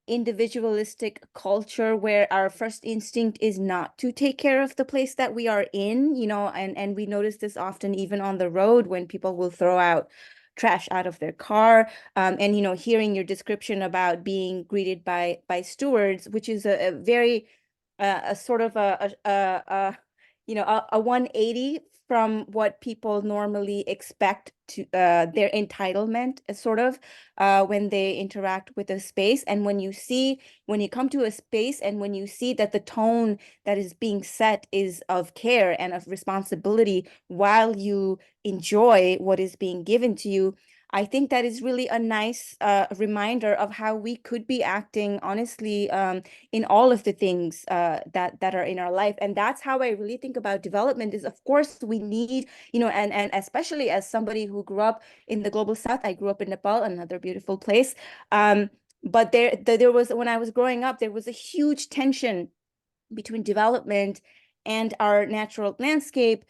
individualistic culture, where our first instinct is not to take care of the place that we are in, and we notice this often even on the road when people will throw out trash out of their car, and hearing your description about being greeted by stewards, which is a very a sort of a 180 from what people normally expect to their entitlement, sort of, when they interact with a space. And when you come to a space and when you see that the tone that is being set is of care and of responsibility while you enjoy what is being given to you, I think that is really a nice reminder of how we could be acting honestly in all of the things that are in our life. And that's how I really think about development. Is, of course, we need, and especially as somebody who grew up in the global South, I grew up in Nepal, another beautiful place. But there was, when I was growing up, there was a huge tension between development and our natural landscape,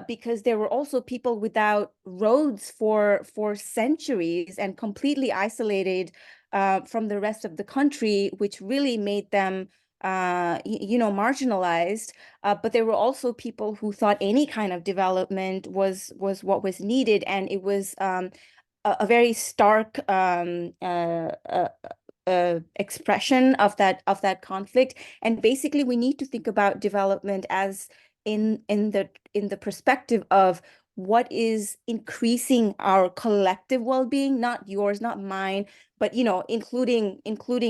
because there were also people without roads for centuries and completely isolated from the rest of the country, which really made them marginalized. But there were also people who thought any kind of development was what was needed, and it was a very stark expression of that conflict. And basically, we need to think about development as in the perspective of what is increasing our collective well-being, not yours, not mine, but including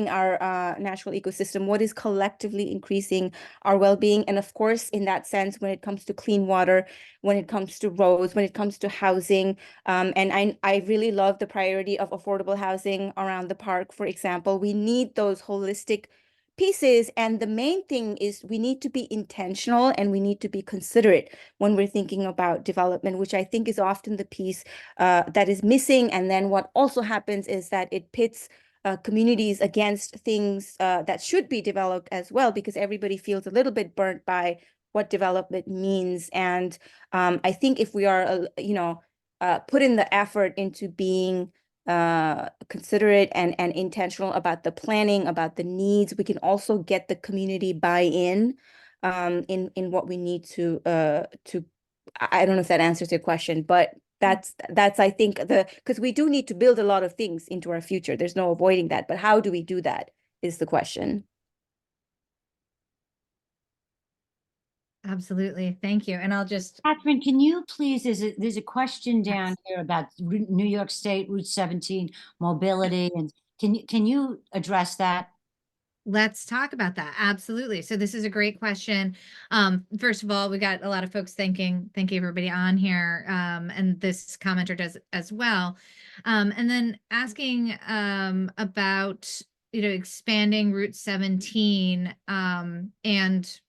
our natural ecosystem, what is collectively increasing our well-being. And of course, in that sense, when it comes to clean water, when it comes to roads, when it comes to housing, and I really love the priority of affordable housing around the park, for example. We need those holistic pieces, and the main thing is we need to be intentional and we need to be considerate when we're thinking about development, which I think is often the piece that is missing. And then what also happens is that it pits communities against things that should be developed as well, because everybody feels a little bit burnt by what development means. And I think if we are, put in the effort into being considerate and intentional about the planning, about the needs, we can also get the community buy-in in what we need to I don't know if that answers your question, but that's I think because we do need to build a lot of things into our future. There's no avoiding that, but how do we do that is the question. Absolutely. Thank you. And I'll just, Catherine, can you please, there's a question down here about New York State Route 17 mobility, and can you address that? let's talk about that. Absolutely. So this is a great question. First of all, we got a lot of folks thank you everybody on here. And this commenter does as well. And then asking about, expanding Route 17 and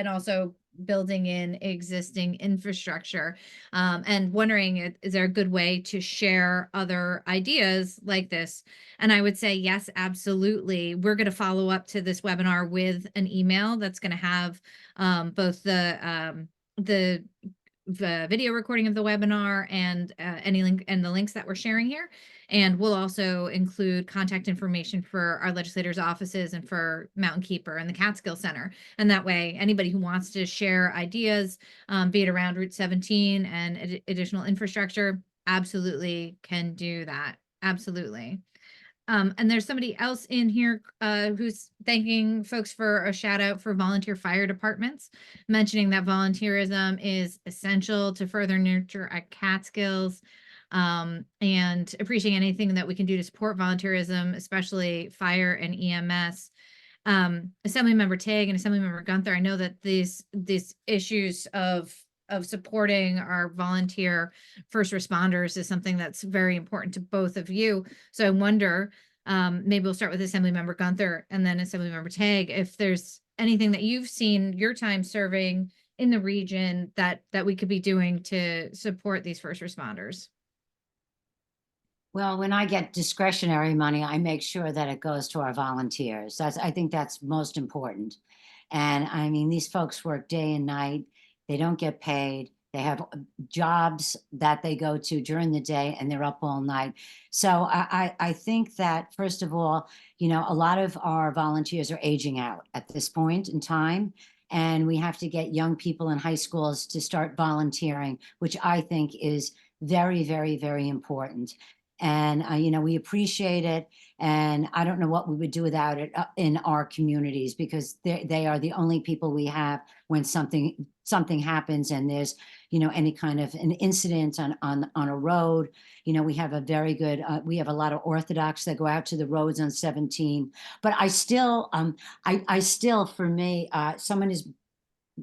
also building in existing infrastructure, and wondering, is there a good way to share other ideas like this? And I would say, yes, absolutely. We're going to follow up to this webinar with an email that's going to have both the video recording of the webinar and any link and the links that we're sharing here. And we'll also include contact information for our legislators' offices and for Mountainkeeper and the Catskill Center. And that way, anybody who wants to share ideas, be it around Route 17 and additional infrastructure, absolutely can do that. Absolutely. And there's somebody else in here who's thanking folks for a shout out for volunteer fire departments, mentioning that volunteerism is essential to further nurture at Catskills, and appreciating anything that we can do to support volunteerism, especially fire and EMS. Assemblymember Tague and Assemblymember Gunther, I know that these issues of supporting our volunteer first responders is something that's very important to both of you. So I wonder, maybe we'll start with Assemblymember Gunther and then Assemblymember Tague, if there's anything that you've seen your time serving in the region that we could be doing to support these first responders. Well, when I get discretionary money, I make sure that it goes to our volunteers. I think that's most important. And I mean, these folks work day and night. They don't get paid. They have jobs that they go to during the day and they're up all night. So I think that, first of all, a lot of our volunteers are aging out at this point in time. And we have to get young people in high schools to start volunteering, which I think is very, very, very important. And, we appreciate it. And I don't know what we would do without it in our communities, because they are the only people we have when something happens and there's, any kind of an incident on a road. We have a very good, we have a lot of Orthodox that go out to the roads on 17. But I still, for me,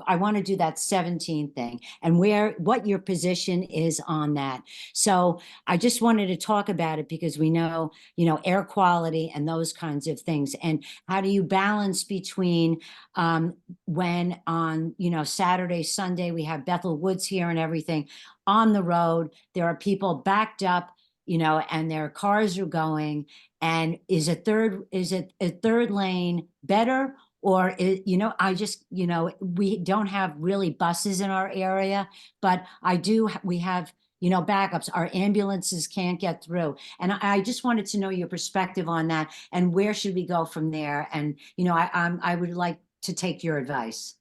I want to do that 17 thing and what your position is on that. So I just wanted to talk about it because we know, air quality and those kinds of things. And how do you balance between when on, Saturday, Sunday, we have Bethel Woods here and everything on the road, there are people backed up, and their cars are going, and is a third lane better? Or, we don't have really buses in our area, but we have, backups. Our ambulances can't get through. And I just wanted to know your perspective on that and where should we go from there? And, I would like to take your advice.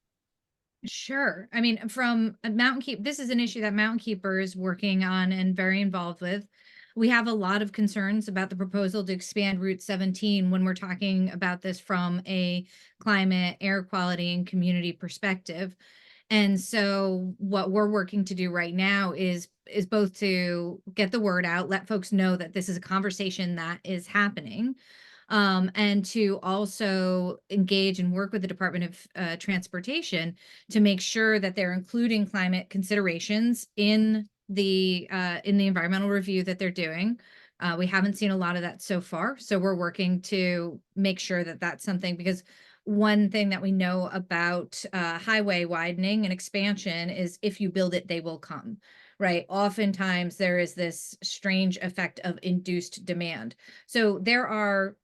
Sure. I mean, from Mountainkeeper, this is an issue that Mountainkeeper is working on and very involved with. We have a lot of concerns about the proposal to expand Route 17 when we're talking about this from a climate, air quality, and community perspective. And so what we're working to do right now is both to get the word out, let folks know that this is a conversation that is happening, and to also engage and work with the Department of Transportation to make sure that they're including climate considerations in the environmental review that they're doing. We haven't seen a lot of that so far, so we're working to make sure that that's something, because one thing that we know about highway widening and expansion is if you build it, they will come, right? Oftentimes there is this strange effect of induced demand. So there are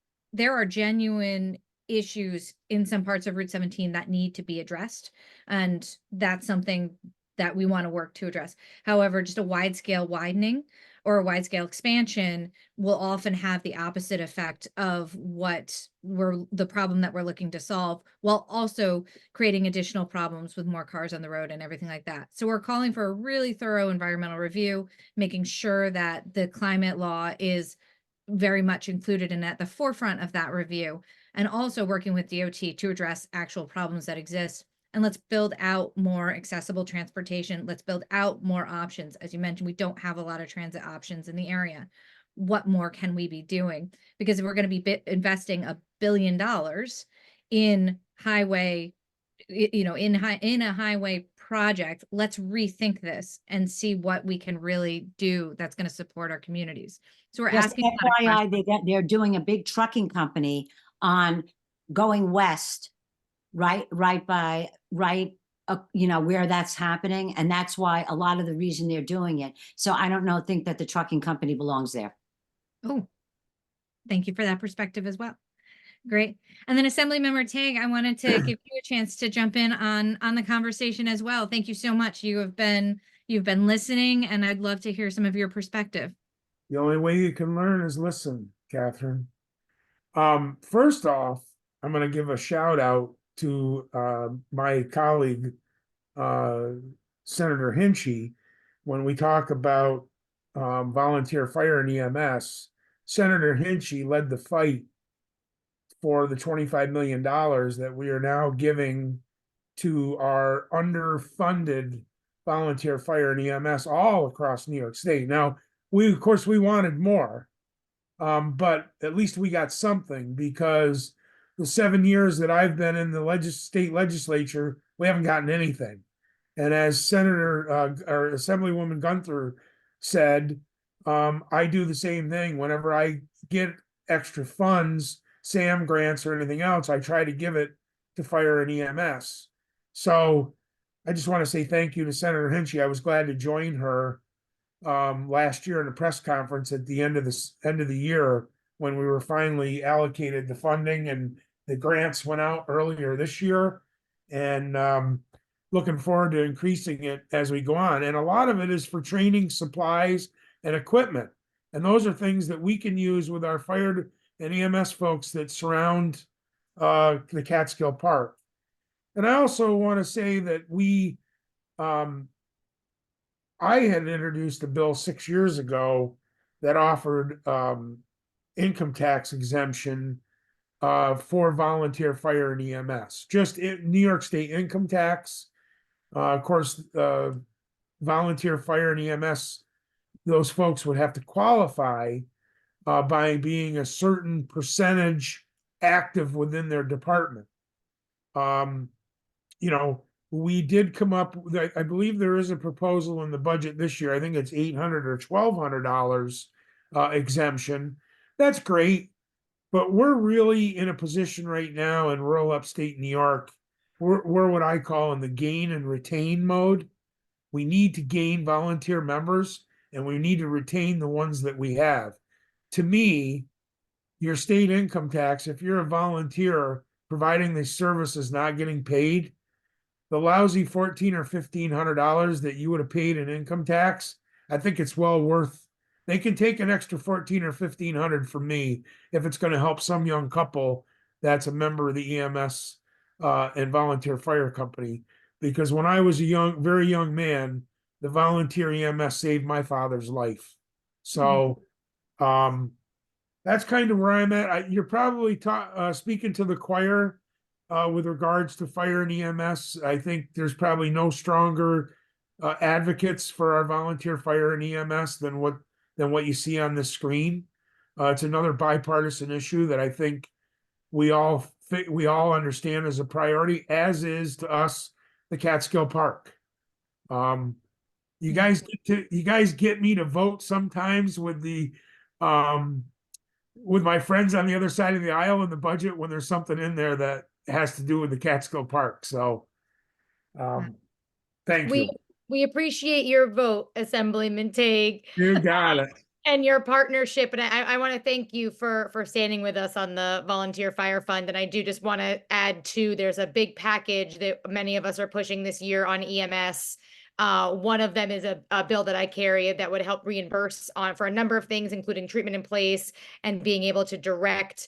genuine issues in some parts of Route 17 that need to be addressed. And that's something that we want to work to address. However, just a wide scale widening or a wide scale expansion will often have the opposite effect of the problem that we're looking to solve, while also creating additional problems with more cars on the road and everything like that. So we're calling for a really thorough environmental review, making sure that the climate law is very much included and at the forefront of that review, and also working with DOT to address actual problems that exist. And let's build out more accessible transportation. Let's build out more options. As you mentioned, we don't have a lot of transit options in the area. What more can we be doing? Because if we're going to be investing $1 billion in highway, in a highway project, let's rethink this and see what we can really do that's going to support our communities. So we're Just asking a lot of FYI, they're doing a big trucking company on going west, right where that's happening, and that's why a lot of the reason they're doing it. So I don't think that the trucking company belongs there. Oh, thank you for that perspective as well. Great. And then Assemblymember Tague, I wanted to give you a chance to jump in on the conversation as well. Thank you so much. You've been listening, and I'd love to hear some of your perspective. The only way you can learn is listen, Catherine. First off, I'm going to give a shout out to my colleague, Senator Hinchey. When we talk about volunteer fire and EMS, Senator Hinchey led the fight for the $25 million that we are now giving to our underfunded volunteer fire and EMS all across New York State. Now, we wanted more, but at least we got something, because the 7 years that I've been in the state legislature, we haven't gotten anything. And as Senator or Assemblywoman Gunther said, I do the same thing. Whenever I get extra funds, SAM grants or anything else, I try to give it to fire and EMS. So I just want to say thank you to Senator Hinchey. I was glad to join her last year in a press conference at the end of the year, when we were finally allocated the funding and the grants went out earlier this year, and looking forward to increasing it as we go on. And a lot of it is for training, supplies, and equipment. And those are things that we can use with our fire and EMS folks that surround the Catskill Park. And I also want to say that I had introduced a bill 6 years ago that offered income tax exemption for volunteer fire and EMS, just New York State income tax. Of course, volunteer fire and EMS, those folks would have to qualify by being a certain percentage active within their department. We did come up with, I believe there is a proposal in the budget this year. I think it's $800 or $1,200 exemption. That's great, but we're really in a position right now in rural upstate New York. We're what I call in the gain and retain mode. We need to gain volunteer members, and we need to retain the ones that we have. To me, your state income tax, if you're a volunteer providing the service, is not getting paid, the lousy $1,400 or $1,500 that you would have paid in income tax, I think it's well worth. They can take an extra $1,400 or $1,500 from me if it's going to help some young couple that's a member of the EMS and volunteer fire company. Because when I was a very young man, the volunteer EMS saved my father's life. So that's kind of where I'm at. You're probably speaking to the choir with regards to fire and EMS. I think there's probably no stronger advocates for our volunteer fire and EMS than what you see on the screen. It's another bipartisan issue that I think we all understand as a priority, as is to us the Catskill Park. You guys get me to vote sometimes with my friends on the other side of the aisle in the budget when there's something in there that has to do with the Catskill Park. So thank you. We appreciate your vote, Assemblyman Tague. You got it. And your partnership, and I want to thank you for standing with us on the Volunteer Fire Fund. And I do just want to add too, there's a big package that many of us are pushing this year on EMS. One of them is a bill that I carry that would help reimburse for a number of things, including treatment in place and being able to direct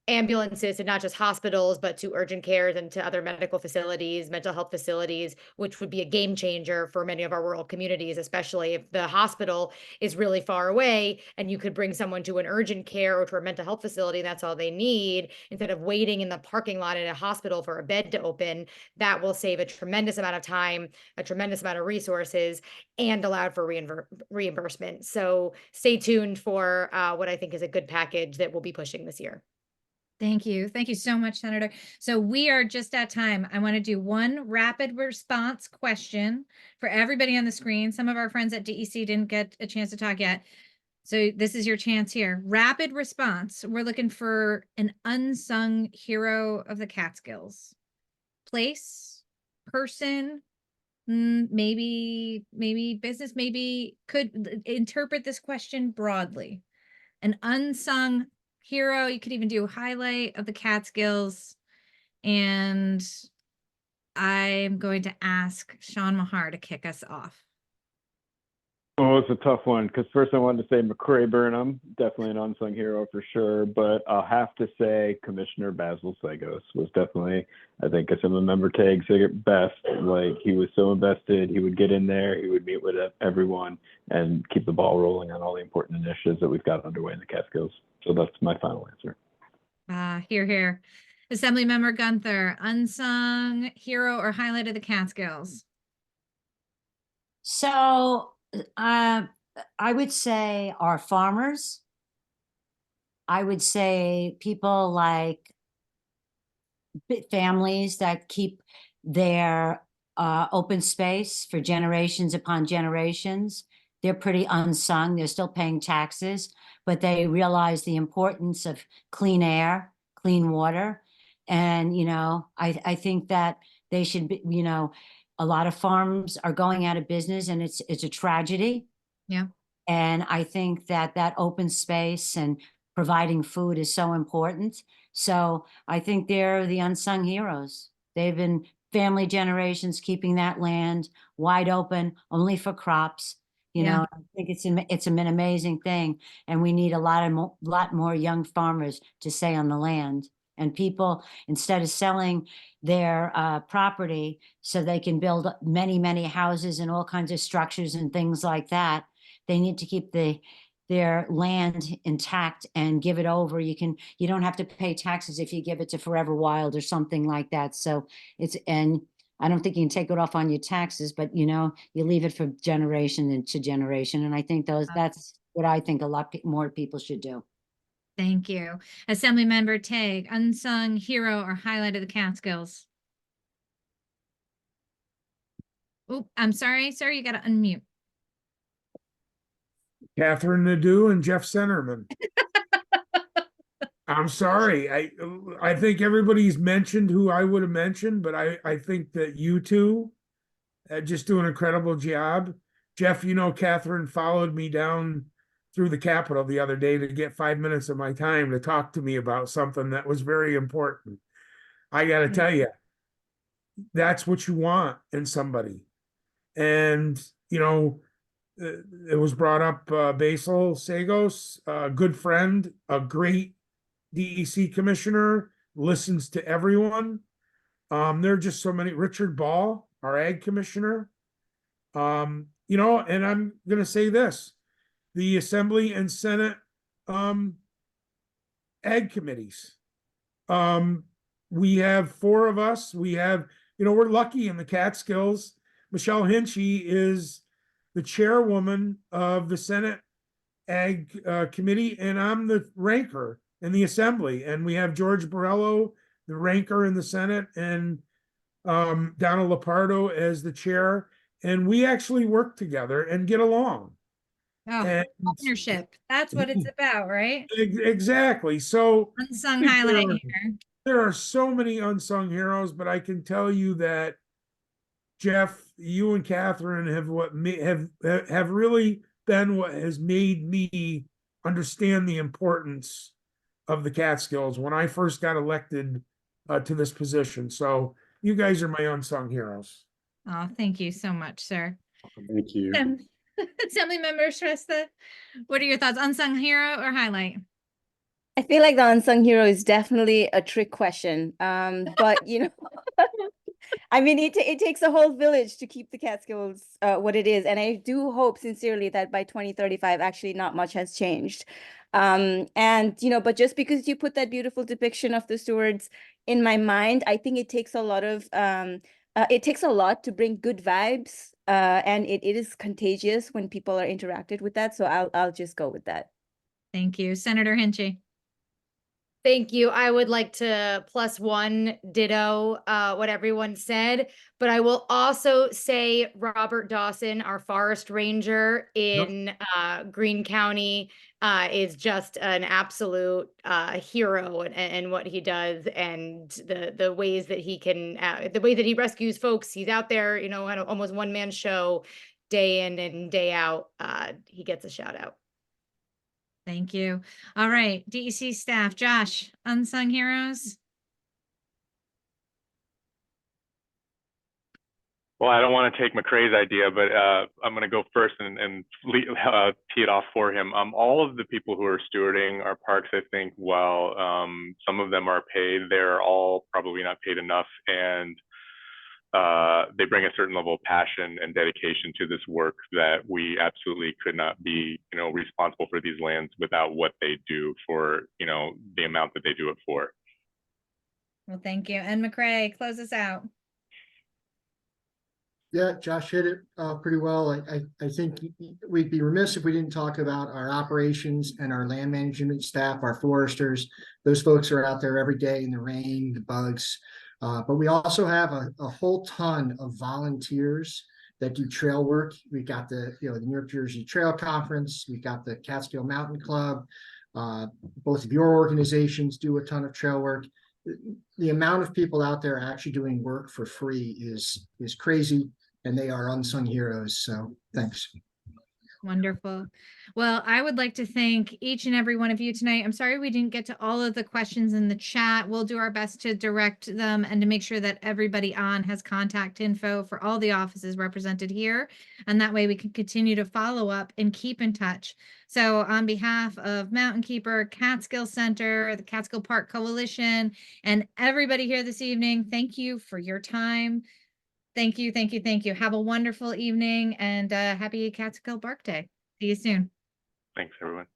ambulances to not just hospitals, but to urgent cares and to other medical facilities, mental health facilities, which would be a game changer for many of our rural communities, especially if the hospital is really far away and you could bring someone to an urgent care or to a mental health facility, and that's all they need, instead of waiting in the parking lot at a hospital for a bed to open. That will save a tremendous amount of time, a tremendous amount of resources, and allow for reimbursement. So stay tuned for what I think is a good package that we'll be pushing this year. Thank you. Thank you so much, Senator. So we are just at time. I want to do one rapid response question for everybody on the screen. Some of our friends at DEC didn't get a chance to talk yet. So this is your chance here. Rapid response. We're looking for an unsung hero of the Catskills. Place, person, maybe business, maybe could interpret this question broadly. An unsung hero. You could even do a highlight of the Catskills. And I'm going to ask Sean Mahar to kick us off. Oh, it's a tough one because first I wanted to say McCrae Burnham, definitely an unsung hero for sure, but I'll have to say Commissioner Basil Sagos was definitely, I think, Assemblymember Tague said it best. Like, he was so invested, he would get in there, he would meet with everyone and keep the ball rolling on all the important initiatives that we've got underway in the Catskills. So that's my final answer. Hear, hear. Assemblymember Gunther, unsung hero or highlight of the Catskills. So I would say our farmers. I would say people like families that keep their open space for generations upon generations. They're pretty unsung. They're still paying taxes, but they realize the importance of clean air, clean water. And, you know, I think that they should be, you know, a lot of farms are going out of business and it's a tragedy. Yeah. And I think that that open space and providing food is so important. So I think they're the unsung heroes. They've been family generations keeping that land wide open, only for crops. You Yeah. know, I think it's an amazing thing, and we need a lot more young farmers to stay on the land. And people, instead of selling their property so they can build many houses and all kinds of structures and things like that, they need to keep their land intact and give it over. You don't have to pay taxes if you give it to Forever Wild or something like that. So and I don't think you can take it off on your taxes, but you know, you leave it for generation to generation. And I think that's what I think a lot more people should do. Thank you. Assemblymember Tague, unsung hero or highlight of the Catskills. Oh, I'm sorry, sir, you got to unmute. Catherine Nadeau and Jeff Senterman. I'm sorry. I think everybody's mentioned who I would have mentioned, but I think that you two just do an incredible job. Jeff, you know, Catherine followed me down through the Capitol the other day to get 5 minutes of my time to talk to me about something that was very important. I got to tell you, that's what you want in somebody. And, you know, it was brought up, Basil Sagos, a good friend, a great DEC commissioner, listens to everyone. There are just so many. Richard Ball, our ag commissioner. You know, and I'm going to say this, the Assembly and Senate ag committees. We have 4 of us. We have, you know, we're lucky in the Catskills. Michelle Hinchey is the chairwoman of the Senate Ag Committee, and I'm the ranker in the Assembly. And we have George Borrello, the ranker in the Senate, and Donald Lepardo as the chair. And we actually work together and get along. Oh, And partnership. That's what it's about, right? exactly. So Unsung highlight here. there are so many unsung heroes, but I can tell you that Jeff, you and Catherine have really been what has made me understand the importance of the Catskills when I first got elected to this position. So you guys are my unsung heroes. Oh, thank you so much, sir. Thank you. Assemblymember Shrestha, what are your thoughts? Unsung hero or highlight? I feel like the unsung hero is definitely a trick question. But I mean, it takes a whole village to keep the Catskills what it is. And I do hope sincerely that by 2035, actually not much has changed. But just because you put that beautiful depiction of the stewards in my mind, I think it takes a lot of, it takes a lot to bring good vibes. And it is contagious when people are interacted with that. So I'll just go with that. Thank you. Senator Hinchey. Thank you. I would like to +1 ditto what everyone said, but I will also say Robert Dawson, our forest ranger in Greene County, is just an absolute hero and what he does, and the ways that he can, the way that he rescues folks. He's out there, on an almost one-man show, day in and day out. He gets a shout out. Thank you. All right, DEC staff, Josh, unsung heroes. Well, I don't want to take McCrae's idea, but I'm going to go first and tee it off for him. All of the people who are stewarding our parks, I think, while some of them are paid, they're all probably not paid enough, and they bring a certain level of passion and dedication to this work that we absolutely could not be, responsible for these lands without what they do for, the amount that they do it for. Well, thank you. And McCrae, close us out. Yeah, Josh hit it pretty well. I think we'd be remiss if we didn't talk about our operations and our land management staff, our foresters. Those folks are out there every day in the rain, the bugs. But we also have a whole ton of volunteers that do trail work. We've got the New York Jersey Trail Conference. We've got the Catskill Mountain Club. Both of your organizations do a ton of trail work. The amount of people out there actually doing work for free is crazy, and they are unsung heroes. So thanks. Wonderful. Well, I would like to thank each and every one of you tonight. I'm sorry we didn't get to all of the questions in the chat. We'll do our best to direct them and to make sure that everybody on has contact info for all the offices represented here. And that way we can continue to follow up and keep in touch. So on behalf of Mountainkeeper, Catskill Center, the Catskill Park Coalition, and everybody here this evening, thank you for your time. Thank you, thank you, thank you. Have a wonderful evening and happy Catskill Park Day. See you soon. Thanks, everyone.